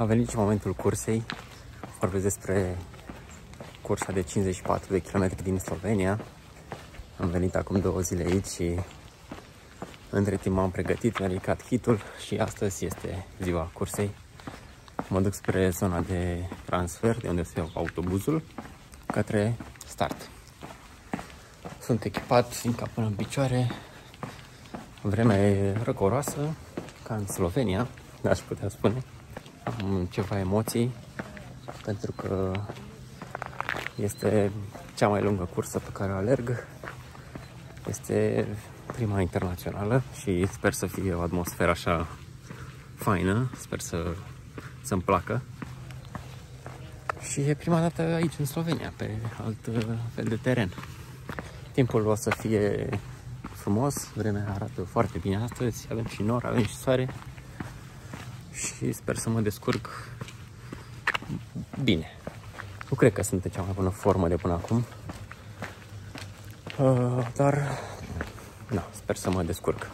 venit și momentul cursei. Vorbesc despre cursa de 54 de km din Slovenia. Am venit acum 2 zile aici și între timp m-am pregătit, mi-am ridicat hitul și astăzi este ziua cursei. Mă duc spre zona de transfer, de unde se iau autobuzul, către start. Sunt echipat din cap până în picioare. Vremea e răcoroasă, ca în Slovenia, aș putea spune. Am ceva emoții, pentru că este cea mai lungă cursă pe care o alerg. Este prima internațională și sper să fie o atmosferă așa faină, sper să-mi placă. Și e prima dată aici în Slovenia, pe alt fel de teren. Timpul o să fie frumos, vremea arată foarte bine astăzi, avem și nor, avem și soare și sper să mă descurc bine. Nu cred că sunt în cea mai bună formă de până acum, dar na, sper să mă descurc.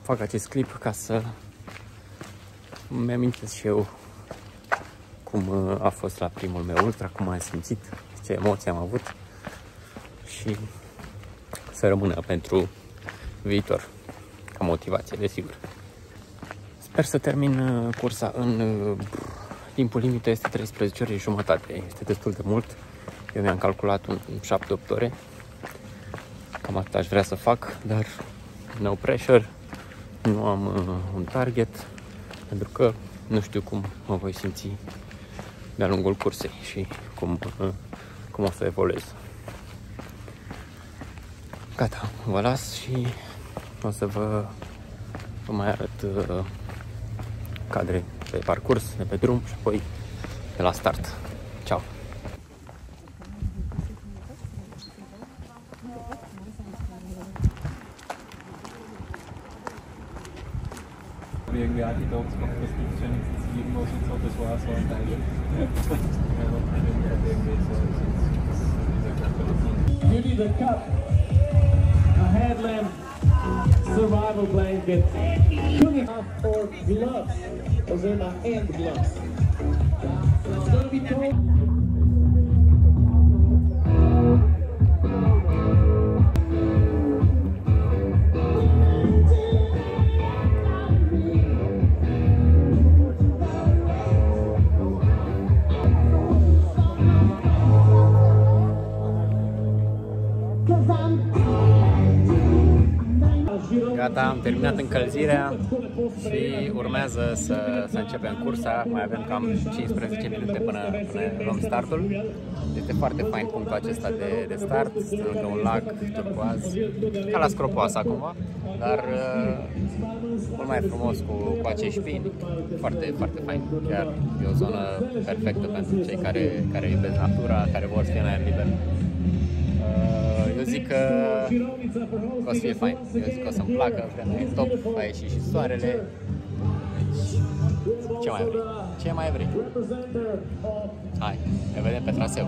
Fac acest clip ca să îmi amintesc și eu cum a fost la primul meu ultra, cum am simțit, ce emoții am avut și să rămână pentru viitor, ca motivație, desigur. Sper să termin cursa în timpul limită, este 13 ore și jumătate, este destul de mult. Eu mi-am calculat 7-8 ore, cam atât aș vrea să fac, dar no pressure, nu am un target, pentru că nu știu cum mă voi simți de-a lungul cursei și cum o să evoluez. Gata, vă las și o să vă mai arăt cadre pe parcurs, de pe drum și apoi de la start. Ciao! Irgendwie angedacht, das gibt es ja nichts zu jedem, was und so, das war auch so ein Teil. Beauty the Cup, a headlamp, survival blanket, shooting up for gloves, those are my hand gloves. It's going to be cold. Gata, am terminat încălzirea și urmează să începem cursa. Mai avem cam 15 minute până luăm startul. Este foarte fain punctul acesta de start, este lângă un lac turcoaz, ca la Scropoasa cumva, dar mult mai frumos cu acești pini, foarte, foarte fain. Chiar e o zonă perfectă pentru cei care iubesc natura, care vor să fie în aer liber. Eu zic că o să fie fain, eu zic că o să-mi placă, vremea e top, a ieșit și soarele, deci ce mai vrei? Ce mai vrei? Hai, ne vedem pe traseu.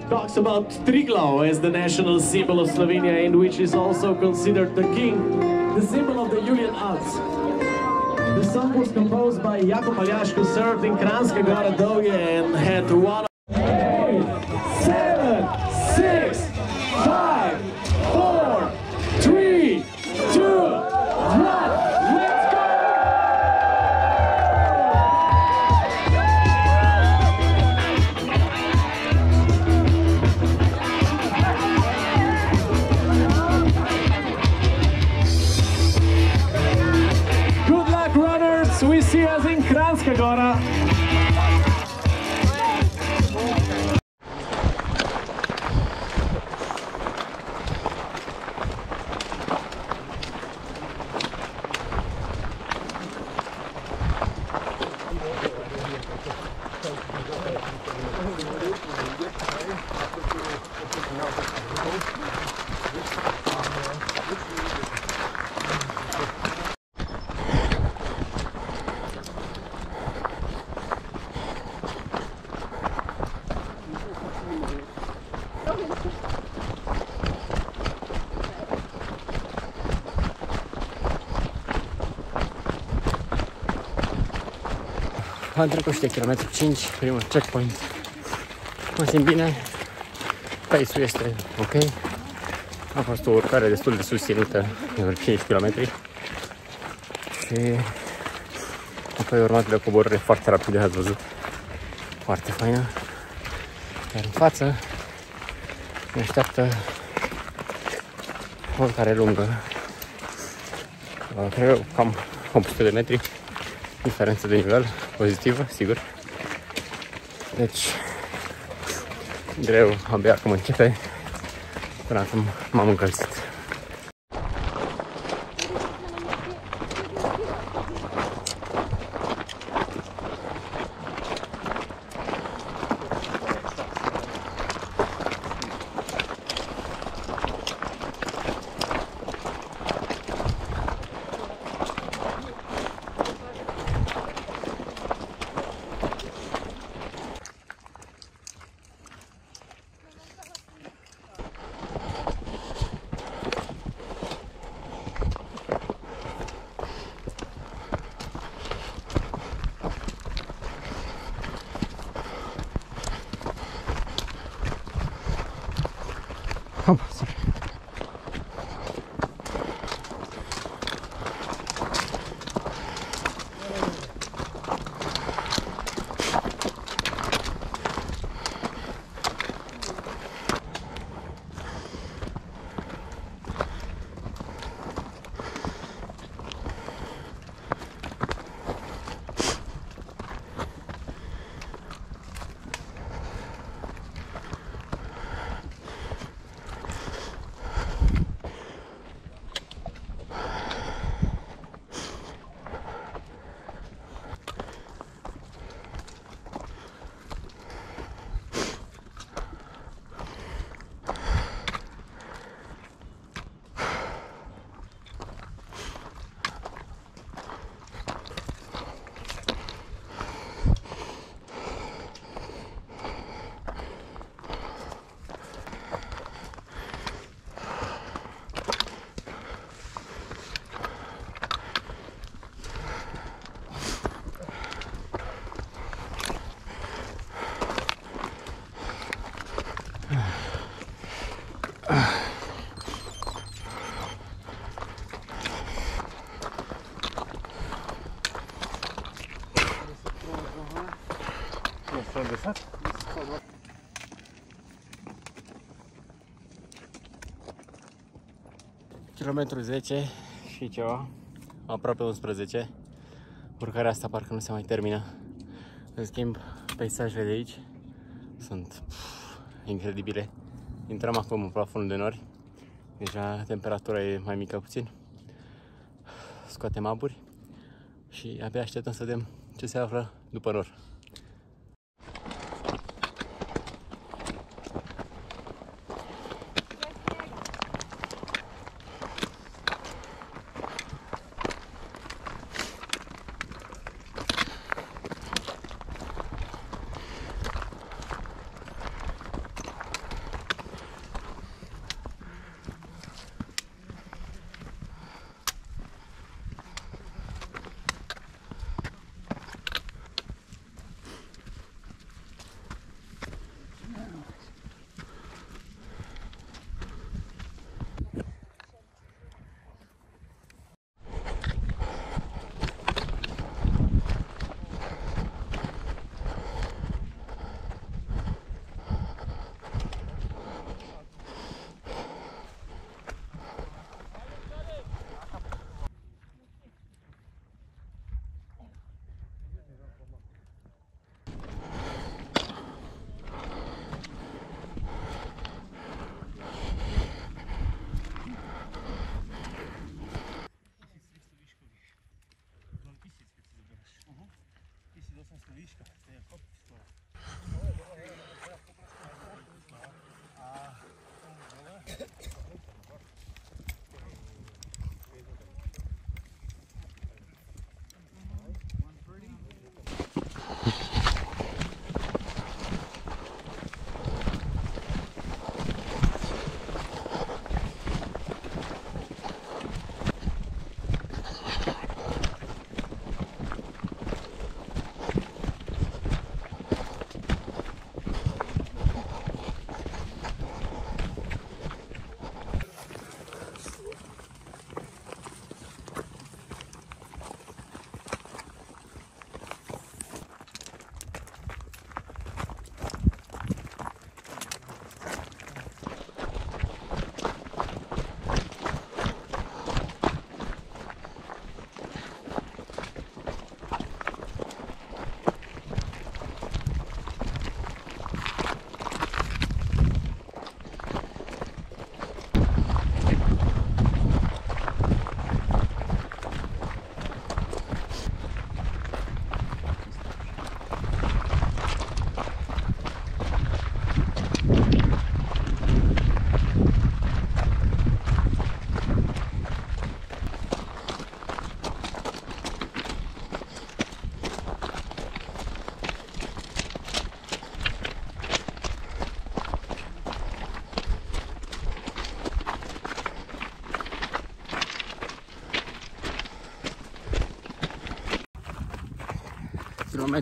Talks about Triglav as the national symbol of Slovenia and which is also considered the king, the symbol of the Julian Alps. The song was composed by Jakub Aljaž, who served in Kranjska Gora Dolje and had one 7, 6, 5, 4, 3, 2, 1, let's go! Good luck, runners! We see us in Kranjska Gora. Am trecut și de kilometru 5, primul checkpoint. Mă simt bine, pace-ul este ok. A fost o urcare destul de susținută, de vreo 5 km. Și apoi urmat de o coborâre foarte rapidă, ați văzut. Foarte faină. Iar în față ne așteaptă o urcare lungă. Cred că cam 800 de metri. Diferență de nivel pozitivă, sigur. Deci, greu, abia acum începe, până acum m-am încălzit. Kilometru 10 și ceva, aproape 11. Urcarea asta parcă nu se mai termină. În schimb, peisajele de aici sunt incredibile. Intrăm acum în plafonul de nori. Deja temperatura e mai mică puțin. Scoatem aburi și abia așteptăm să vedem ce se află după nor.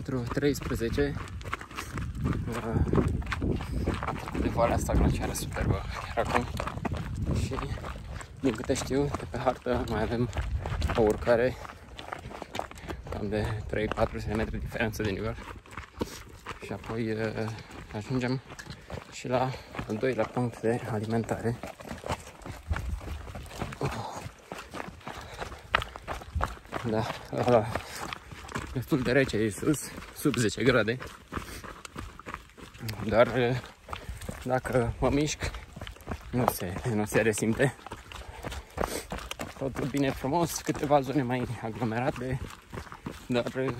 kilometru 13 de valea asta glaciară superbă chiar acum. Și din câte știu, de pe hartă mai avem o urcare cam de 3-400 metri diferență de nivel. Și apoi ajungem și la al doilea punct de alimentare. Da, destul de rece e sus, sub 10 grade. Dar dacă mă mișc, nu se resimte. Totul bine frumos, câteva zone mai aglomerate, dar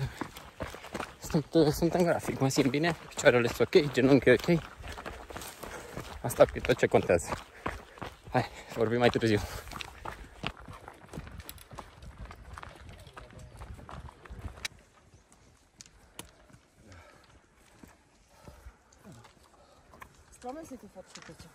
sunt în grafic, mă simt bine, picioarele sunt ok, genunchiul e ok. Asta e tot ce contează. Hai, vorbim mai târziu. Sprawmy sobie tu podczytycie.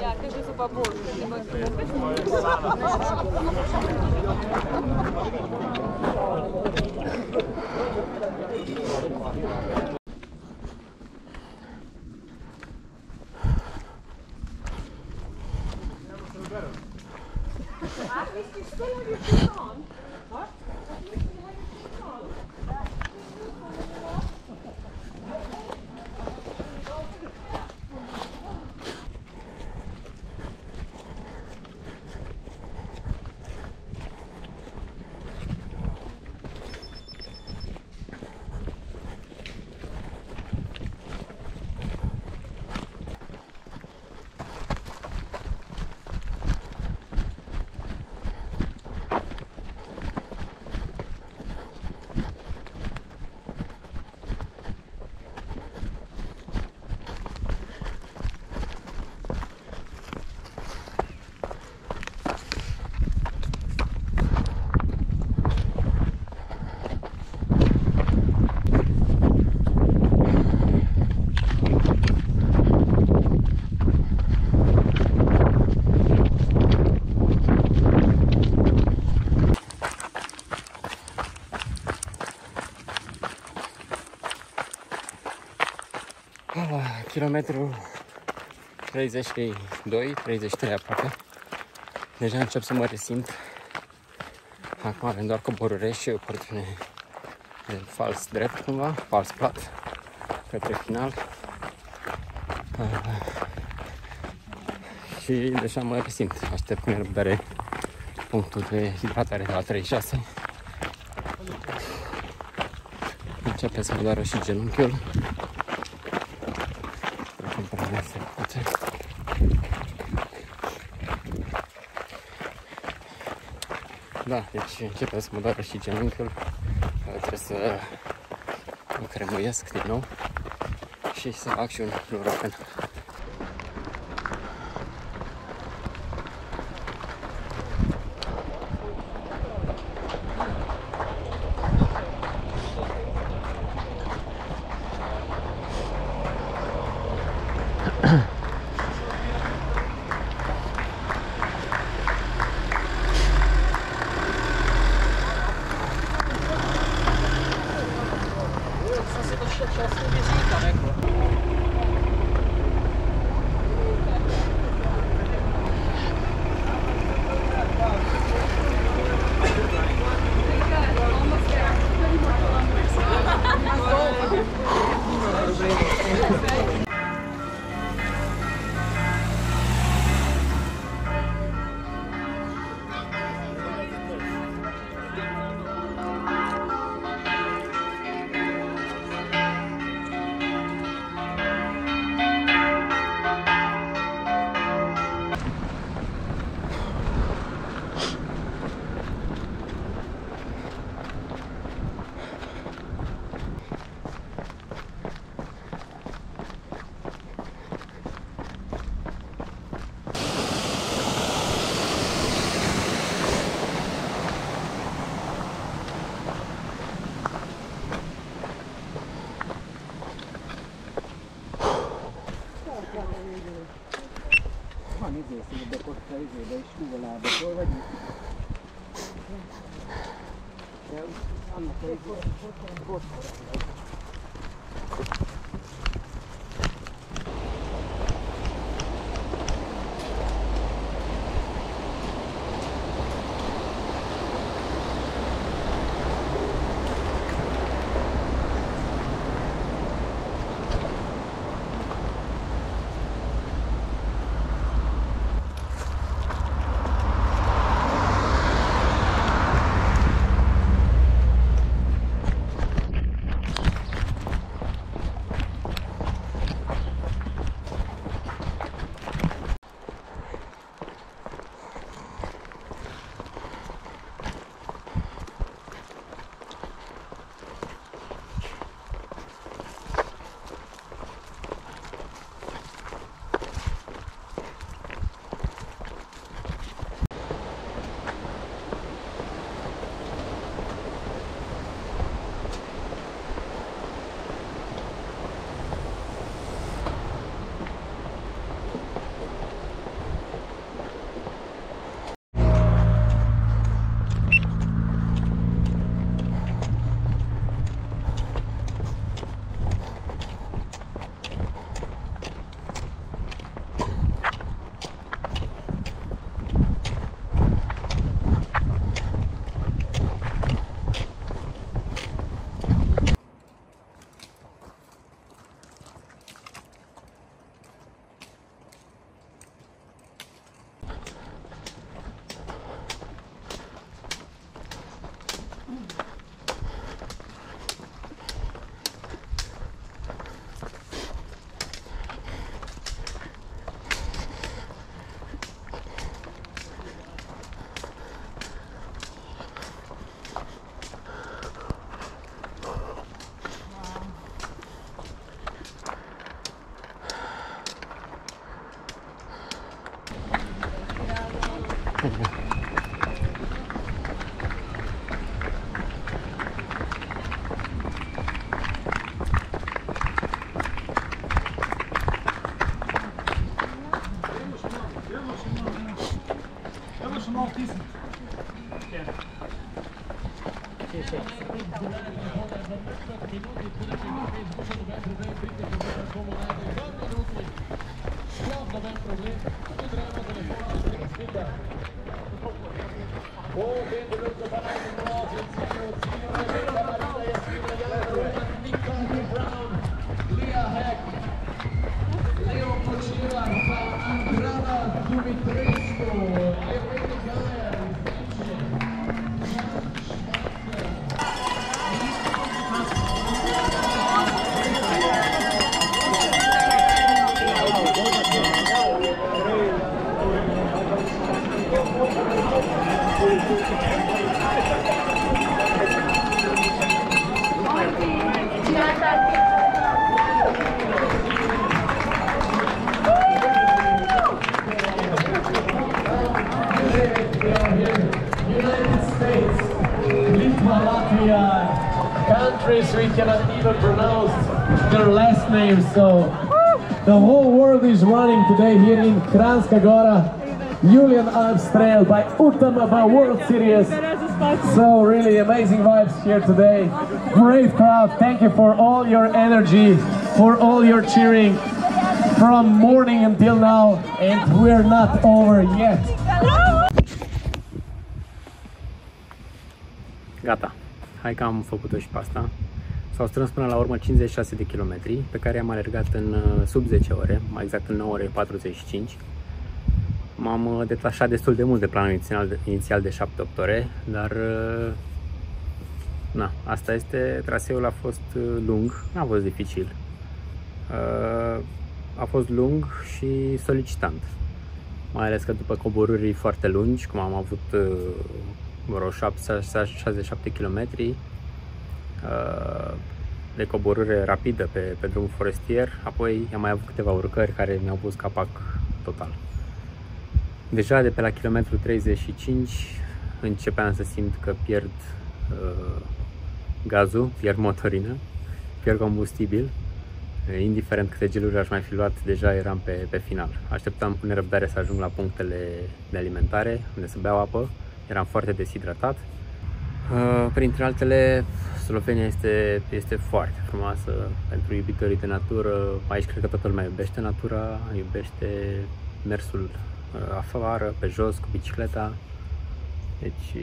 Ja, кажи за побольше. La kilometrul 32, 33 aproape. Deja încep să mă resimt. Acum avem doar coborâre și o porțiune de fals drept cumva, fals plat către final. Și deja mă resimt. Aștept cu nerăbdare punctul de hidratare de la 36. Începe să-mi doară și genunchiul. Da, deci începe să mă doară și genunchiul. Trebuie să mă cremuiesc din nou și să fac și un fluorofen. Countries we cannot even pronounce their last names, so the whole world is running today here in Kranjska Gora, Julian Alps Trail by Utama World Series. So really amazing vibes here today. Great crowd. Thank you for all your energy, for all your cheering from morning until now, and we're not over yet. Gata. Hai că am făcut-o și pe asta. S-au strâns până la urmă 56 de kilometri, pe care am alergat în sub 10 ore, mai exact în 9 ore 45. M-am detașat destul de mult de planul inițial de 7-8 ore, dar na, asta este, traseul a fost lung, n-a fost dificil. A fost lung și solicitant, mai ales că după coborâri foarte lungi, cum am avut vreo 67 km de coborâre rapidă pe drumul forestier, apoi am mai avut câteva urcări care mi-au pus capac total. Deja de pe la kilometru 35 începeam să simt că pierd gazul, pierd motorină, pierd combustibil. Indiferent câte geluri aș mai fi luat, deja eram pe final. Așteptam cu nerăbdare să ajung la punctele de alimentare, unde să beau apă. Eram foarte deshidratat. Printre altele, Slovenia este foarte frumoasă pentru iubitorii de natură. Aici cred că toată lumea iubește natura, iubește mersul afară, pe jos, cu bicicleta. Deci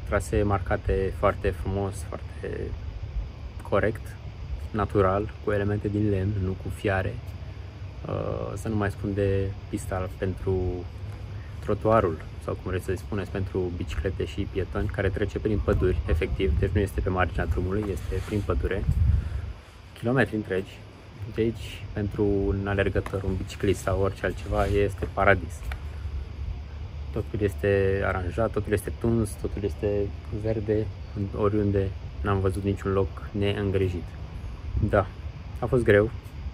trasee marcate foarte frumos, foarte corect, natural, cu elemente din lemn, nu cu fiare. Să nu mai spun de pista pentru trotuarul, sau cum vreți să-i spuneți, pentru biciclete și pietoni, care trece prin păduri, efectiv, deci nu este pe marginea drumului, este prin pădure, kilometri întregi. Deci, pentru un alergător, un biciclist sau orice altceva, este paradis. Totul este aranjat, totul este tuns, totul este verde, oriunde n-am văzut niciun loc neîngrijit. Da, a fost greu,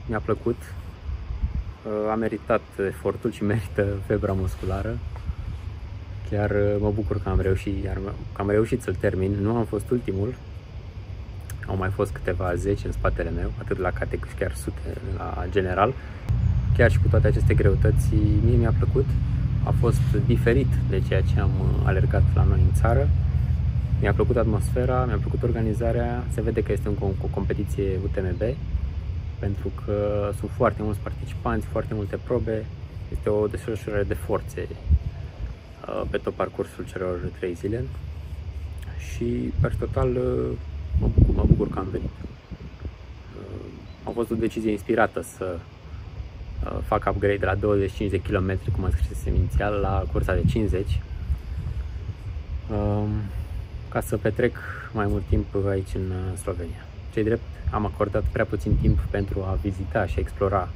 mi-a plăcut, a meritat efortul și merită febra musculară. Chiar mă bucur că am reușit să-l termin. Nu am fost ultimul, au mai fost câteva zeci în spatele meu, atât la cate cât chiar sute la general. Chiar și cu toate aceste greutăți, mie mi-a plăcut. A fost diferit de ceea ce am alergat la noi în țară. Mi-a plăcut atmosfera, mi-a plăcut organizarea. Se vede că este o competiție UTMB, pentru că sunt foarte mulți participanți, foarte multe probe. Este o desfășurare de forțe pe tot parcursul celor 3 zile și, per total, mă bucur că am venit. A fost o decizie inspirată să fac upgrade de la 25 de km, cum am scris inițial, la cursa de 50, ca să petrec mai mult timp aici în Slovenia. Ce-i drept, am acordat prea puțin timp pentru a vizita și explora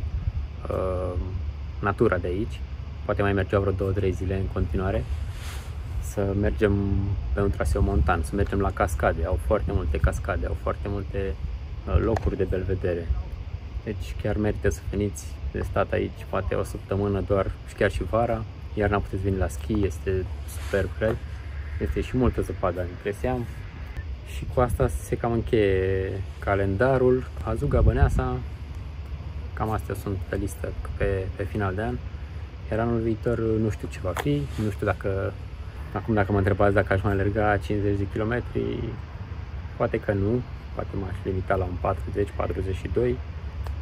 natura de aici. Poate mai mergeau vreo 2-3 zile în continuare, să mergem pe un traseu montan, să mergem la cascade. Au foarte multe cascade, au foarte multe locuri de belvedere. Deci chiar merită să veniți, de stat aici poate o săptămână doar și chiar și vara. Iarna puteți veni la schi, este superb, cred. Este și multă zăpadă, am impresia. Și cu asta se cam încheie calendarul. Azuga Băneasa, cam astea sunt pe listă pe final de an. Iar anul viitor nu știu ce va fi, nu știu dacă mă întrebați dacă aș mai alerga 50 de kilometri, poate că nu, poate m-aș limita la un 40-42,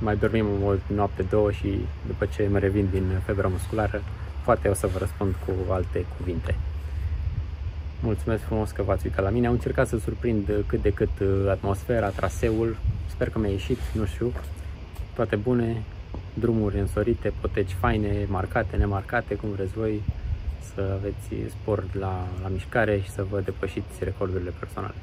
mai dormim o noapte, două și după ce mă revin din febra musculară, poate o să vă răspund cu alte cuvinte. Mulțumesc frumos că v-ați uitat la mine. Am încercat să surprind cât de cât atmosfera, traseul. Sper că mi-a ieșit, nu știu. Toate bune, drumuri însorite, poteci faine, marcate, nemarcate, cum vreți voi, să aveți spor la mișcare și să vă depășiți recordurile personale.